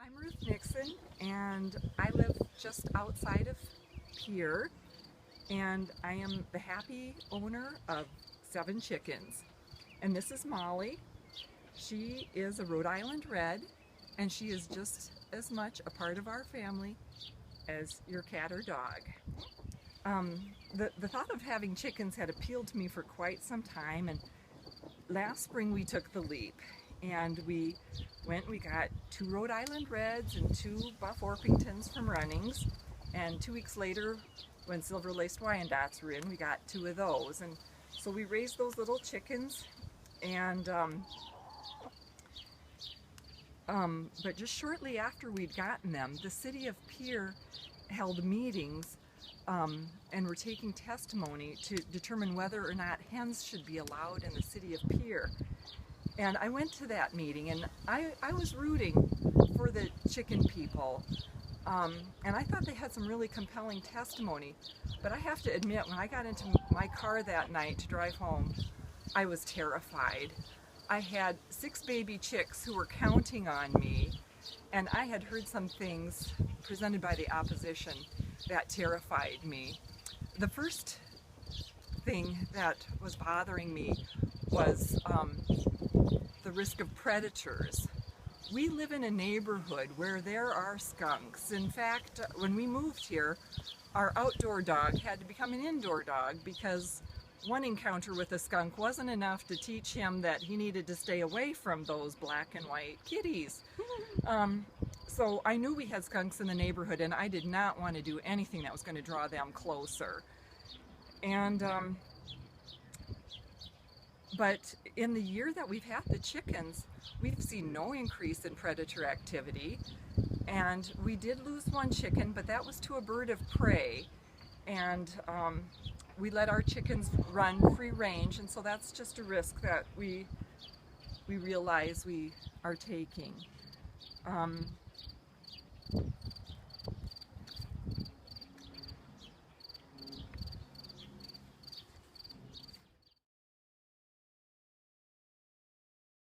I'm Ruth Nixon, and I live just outside of Pierre, and I am the happy owner of 7 chickens. And this is Molly. She is a Rhode Island Red, and she is just as much a part of our family as your cat or dog. The thought of having chickens had appealed to me for quite some time, and last spring we took the leap. And we got 2 Rhode Island Reds and 2 Buff Orpingtons from Runnings. And 2 weeks later, when Silver Laced Wyandottes were in, we got 2 of those. And so we raised those little chickens. And but just shortly after we'd gotten them, the city of Pierre held meetings and were taking testimony to determine whether or not hens should be allowed in the city of Pierre. And I went to that meeting, and I was rooting for the chicken people, and I thought they had some really compelling testimony. But I have to admit, when I got into my car that night to drive home, I was terrified. I had 6 baby chicks who were counting on me, and I had heard some things presented by the opposition that terrified me. The first thing that was bothering me was the risk of predators. We live in a neighborhood where there are skunks. In fact, when we moved here, our outdoor dog had to become an indoor dog because one encounter with a skunk wasn't enough to teach him that he needed to stay away from those black and white kitties. So I knew we had skunks in the neighborhood, and I did not want to do anything that was going to draw them closer. And but in the year that we've had the chickens, we've seen no increase in predator activity. And we did lose 1 chicken, but that was to a bird of prey. And we let our chickens run free range, and so that's just a risk that we realize we are taking.